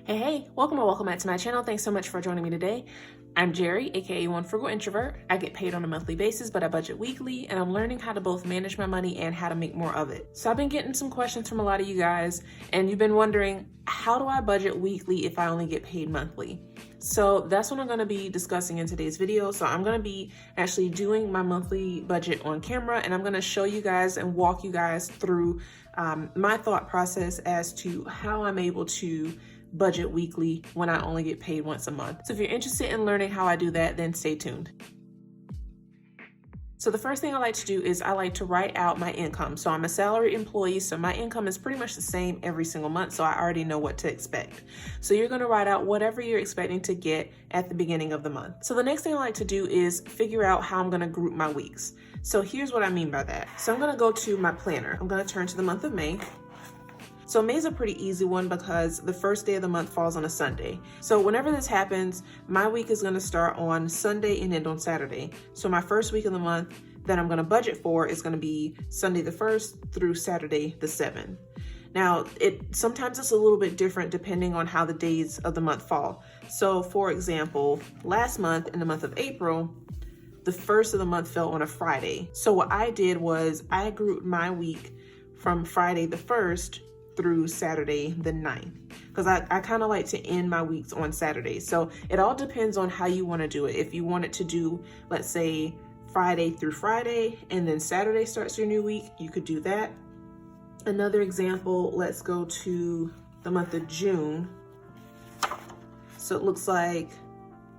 Hey, welcome or welcome back to my channel. Thanks so much for joining me today. I'm Jerry, aka One Frugal Introvert. I get paid on a monthly basis, but I budget weekly, and I'm learning how to both manage my money and how to make more of it. So I've been getting some questions from a lot of you guys, and you've been wondering, how do I budget weekly if I only get paid monthly? So that's what I'm going to be discussing in today's video. So I'm going to be actually doing my monthly budget on camera, and I'm going to show you guys and walk you guys through my thought process as to how I'm able to budget weekly when I only get paid once a month. So if you're interested in learning how I do that, then stay tuned. So the first thing I like to do is I like to write out my income. So I'm a salaried employee, so my income is pretty much the same every single month, so I already know what to expect. So you're gonna write out whatever you're expecting to get at the beginning of the month. So the next thing I like to do is figure out how I'm gonna group my weeks. So here's what I mean by that. So I'm gonna go to my planner. I'm gonna turn to the month of May. So May's a pretty easy one because the first day of the month falls on a Sunday. So whenever this happens, my week is gonna start on Sunday and end on Saturday. So my first week of the month that I'm gonna budget for is gonna be Sunday the 1st through Saturday the 7th. Now, sometimes it's a little bit different depending on how the days of the month fall. So for example, last month in the month of April, the first of the month fell on a Friday. So what I did was I grouped my week from Friday the 1st through Saturday the 9th, because I kind of like to end my weeks on Saturday. So it all depends on how you want to do it. If you wanted to do, let's say, Friday through Friday and then Saturday starts your new week, you could do that. Another example, let's go to the month of June. So it looks like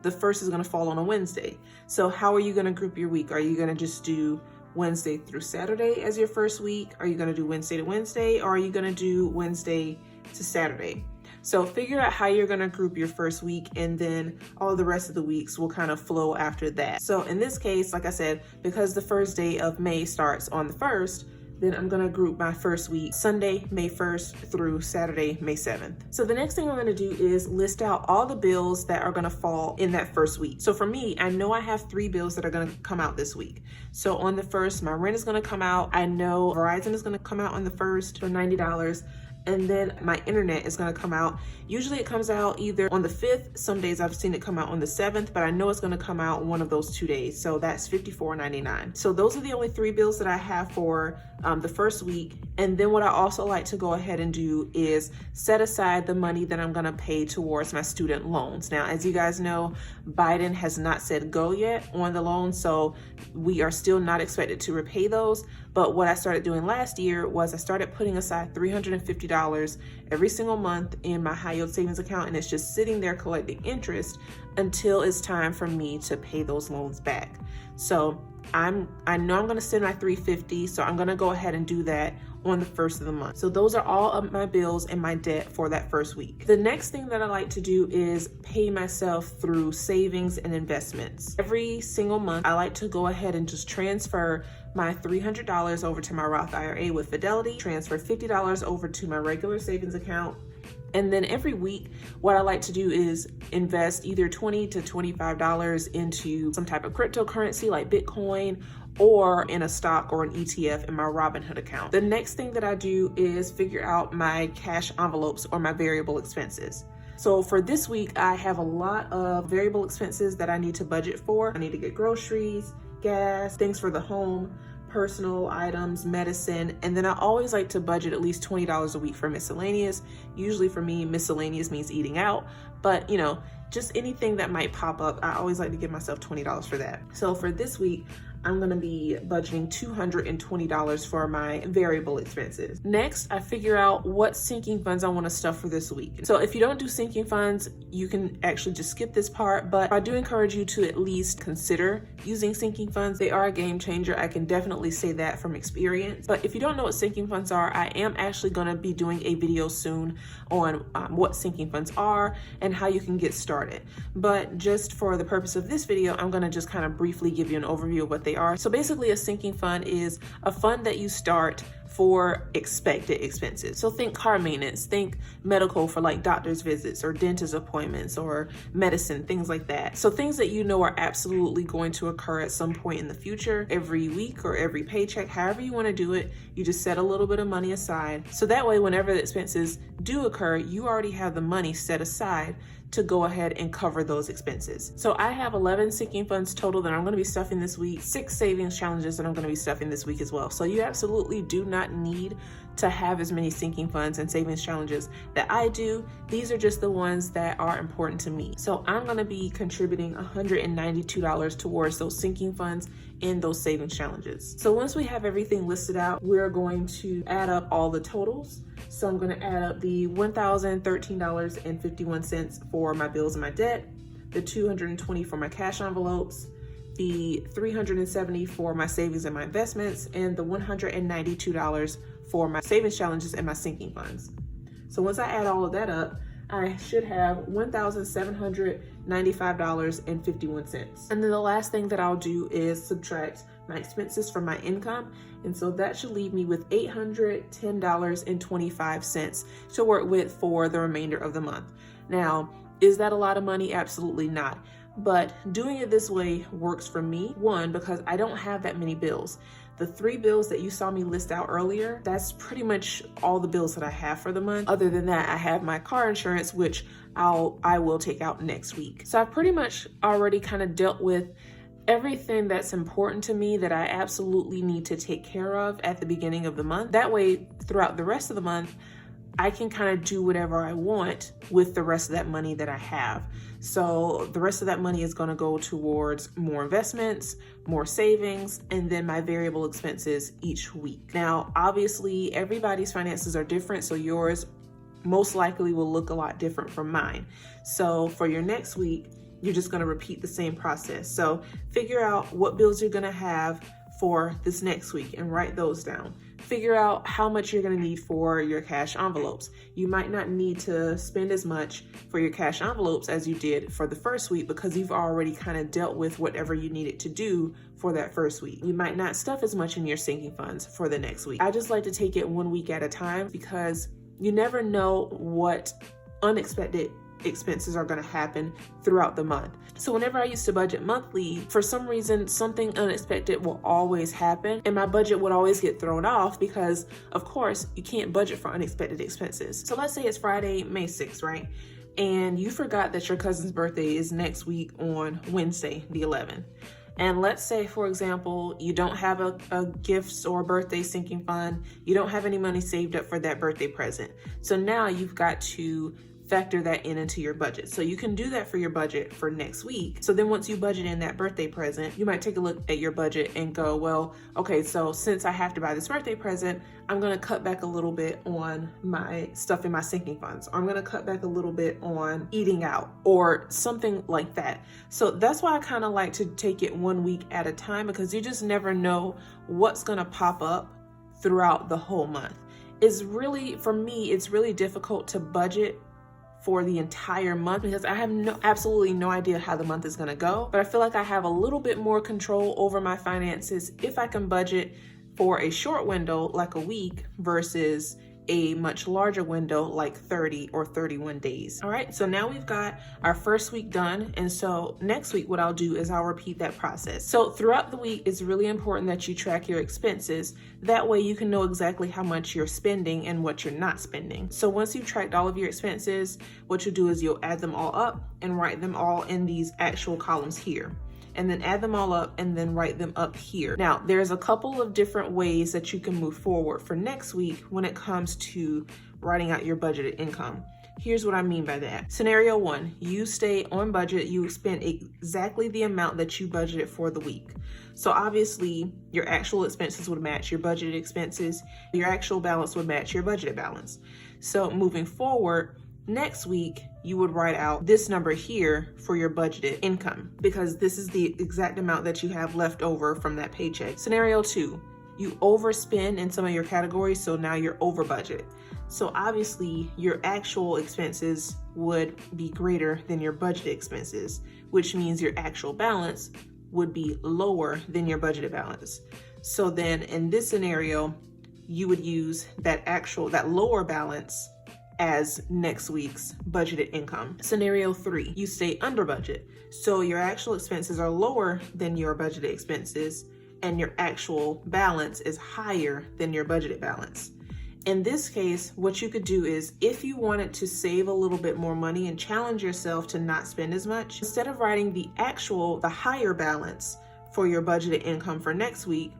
the 1st is going to fall on a Wednesday. So how are you going to group your week? Are you going to just do Wednesday through Saturday as your first week? Are you going to do Wednesday to Wednesday, or are you going to do Wednesday to Saturday? So figure out how you're going to group your first week, and then all the rest of the weeks will kind of flow after that. So in this case, like I said, because the first day of May starts on the 1st, then I'm gonna group my first week, Sunday, May 1st through Saturday, May 7th. So the next thing I'm gonna do is list out all the bills that are gonna fall in that first week. So for me, I know I have 3 bills that are gonna come out this week. So on the 1st, my rent is gonna come out. I know Verizon is gonna come out on the 1st for $90. And then my internet is gonna come out. Usually it comes out either on the 5th. Some days I've seen it come out on the 7th, but I know it's gonna come out one of those 2 days. So that's $54.99. So those are the only 3 bills that I have for the first week. And then what I also like to go ahead and do is set aside the money that I'm gonna pay towards my student loans. Now, as you guys know, Biden has not said go yet on the loan, so we are still not expected to repay those. But what I started doing last year was I started putting aside $350 every single month in my high yield savings account, and it's just sitting there collecting interest until it's time for me to pay those loans back. So I know I'm gonna send my $350, so I'm gonna go ahead and do that on the 1st of the month. So those are all of my bills and my debt for that first week. The next thing that I like to do is pay myself through savings and investments. Every single month, I like to go ahead and just transfer my $300 over to my Roth IRA with Fidelity, transfer $50 over to my regular savings account. And then every week, what I like to do is invest either $20 to $25 into some type of cryptocurrency like Bitcoin, or in a stock or an ETF in my Robinhood account. The next thing that I do is figure out my cash envelopes or my variable expenses. So for this week, I have a lot of variable expenses that I need to budget for. I need to get groceries, gas, things for the home, personal items, medicine, and then I always like to budget at least $20 a week for miscellaneous. Usually for me, miscellaneous means eating out, but you know, just anything that might pop up, I always like to give myself $20 for that. So for this week, I'm gonna be budgeting $220 for my variable expenses. Next, I figure out what sinking funds I wanna stuff for this week. So if you don't do sinking funds, you can actually just skip this part, but I do encourage you to at least consider using sinking funds. They are a game changer. I can definitely say that from experience. But if you don't know what sinking funds are, I am actually gonna be doing a video soon on what sinking funds are and how you can get started. But just for the purpose of this video, I'm gonna just kind of briefly give you an overview of what they are. So basically a sinking fund is a fund that you start for expected expenses. So think car maintenance, think medical for like doctor's visits or dentist appointments or medicine, things like that. So things that you know are absolutely going to occur at some point in the future, every week or every paycheck, however you want to do it, you just set a little bit of money aside. So that way, whenever the expenses do occur, you already have the money set aside to go ahead and cover those expenses. So I have 11 sinking funds total that I'm going to be stuffing this week, 6 savings challenges that I'm going to be stuffing this week as well. So you absolutely do not need to have as many sinking funds and savings challenges that I do. These are just the ones that are important to me. So I'm going to be contributing $192 towards those sinking funds and those savings challenges. So once we have everything listed out, we're going to add up all the totals. So I'm going to add up the $1,013.51 for my bills and my debt, the $220 for my cash envelopes, the $370 for my savings and my investments, and the $192 for my savings challenges and my sinking funds. So once I add all of that up, I should have $1,795.51. And then the last thing that I'll do is subtract my expenses from my income. And so that should leave me with $810.25 to work with for the remainder of the month. Now, is that a lot of money? Absolutely not. But doing it this way works for me. One, because I don't have that many bills. The 3 bills that you saw me list out earlier, that's pretty much all the bills that I have for the month. Other than that, I have my car insurance, which I will take out next week. So I've pretty much already kind of dealt with everything that's important to me that I absolutely need to take care of at the beginning of the month. That way, throughout the rest of the month, I can kind of do whatever I want with the rest of that money that I have. So the rest of that money is going to go towards more investments, more savings, and then my variable expenses each week. Now, obviously, everybody's finances are different, so yours most likely will look a lot different from mine. So for your next week, you're just going to repeat the same process. So figure out what bills you're going to have for this next week and write those down. Figure out how much you're going to need for your cash envelopes. You might not need to spend as much for your cash envelopes as you did for the first week because you've already kind of dealt with whatever you needed to do for that first week. You might not stuff as much in your sinking funds for the next week. I just like to take it 1 week at a time because you never know what unexpected expenses are going to happen throughout the month. So whenever I used to budget monthly, for some reason, something unexpected will always happen and my budget would always get thrown off because, of course, you can't budget for unexpected expenses. So let's say it's Friday, May 6th, right? And you forgot that your cousin's birthday is next week on Wednesday, the 11th. And let's say, for example, you don't have a gifts or birthday sinking fund. You don't have any money saved up for that birthday present. So now you've got to factor that into your budget. So you can do that for your budget for next week. So then once you budget in that birthday present, you might take a look at your budget and go, well, okay, so since I have to buy this birthday present, I'm going to cut back a little bit on my stuff in my sinking funds. Or I'm going to cut back a little bit on eating out or something like that. So that's why I kind of like to take it 1 week at a time because you just never know what's going to pop up throughout the whole month. It's really, for me, it's really difficult to budget for the entire month because I have absolutely no idea how the month is going to go. But I feel like I have a little bit more control over my finances if I can budget for a short window like a week versus a much larger window like 30 or 31 days. All right, so now we've got our first week done. And so next week, what I'll do is I'll repeat that process. So throughout the week, it's really important that you track your expenses. That way you can know exactly how much you're spending and what you're not spending. So once you've tracked all of your expenses, what you'll do is you'll add them all up and write them all in these actual columns here. And then add them all up and then write them up here. Now, there's a couple of different ways that you can move forward for next week when it comes to writing out your budgeted income. Here's what I mean by that. Scenario 1, you stay on budget, you spend exactly the amount that you budgeted for the week. So obviously your actual expenses would match your budgeted expenses, your actual balance would match your budgeted balance. So moving forward, next week, you would write out this number here for your budgeted income because this is the exact amount that you have left over from that paycheck. Scenario 2, you overspend in some of your categories, so now you're over budget. So obviously your actual expenses would be greater than your budget expenses, which means your actual balance would be lower than your budgeted balance. So then in this scenario, you would use that lower balance as next week's budgeted income. Scenario 3, you stay under budget. So your actual expenses are lower than your budgeted expenses and your actual balance is higher than your budgeted balance. In this case, what you could do is, if you wanted to save a little bit more money and challenge yourself to not spend as much, instead of writing the higher balance for your budgeted income for next week,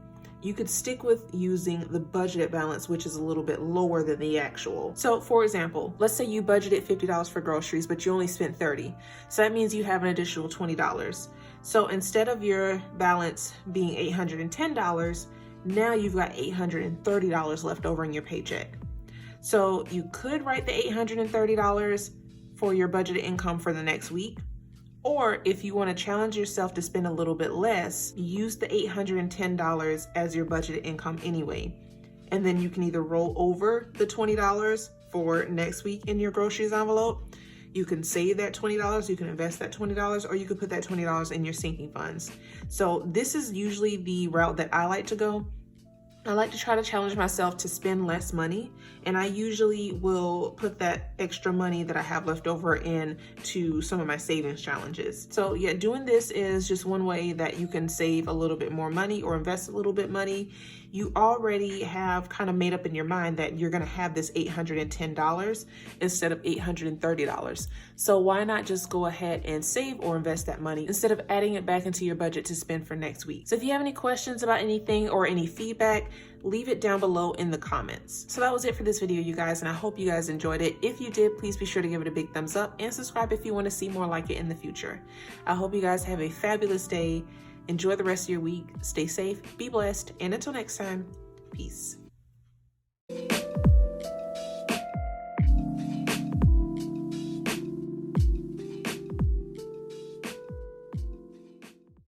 you could stick with using the budgeted balance, which is a little bit lower than the actual. So for example, let's say you budgeted $50 for groceries, but you only spent $30. So that means you have an additional $20. So instead of your balance being $810, now you've got $830 left over in your paycheck. So you could write the $830 for your budgeted income for the next week. Or if you want to challenge yourself to spend a little bit less, use the $810 as your budgeted income anyway. And then you can either roll over the $20 for next week in your groceries envelope. You can save that $20, you can invest that $20, or you could put that $20 in your sinking funds. So this is usually the route that I like to go. I like to try to challenge myself to spend less money, and I usually will put that extra money that I have left over into some of my savings challenges. So yeah, doing this is just one way that you can save a little bit more money or invest a little bit money. You already have kind of made up in your mind that you're gonna have this $810 instead of $830. So why not just go ahead and save or invest that money instead of adding it back into your budget to spend for next week? So if you have any questions about anything or any feedback, leave it down below in the comments. So that was it for this video, you guys, and I hope you guys enjoyed it. If you did, please be sure to give it a big thumbs up and subscribe if you want to see more like it in the future. I hope you guys have a fabulous day. Enjoy the rest of your week. Stay safe, be blessed, and until next time, peace.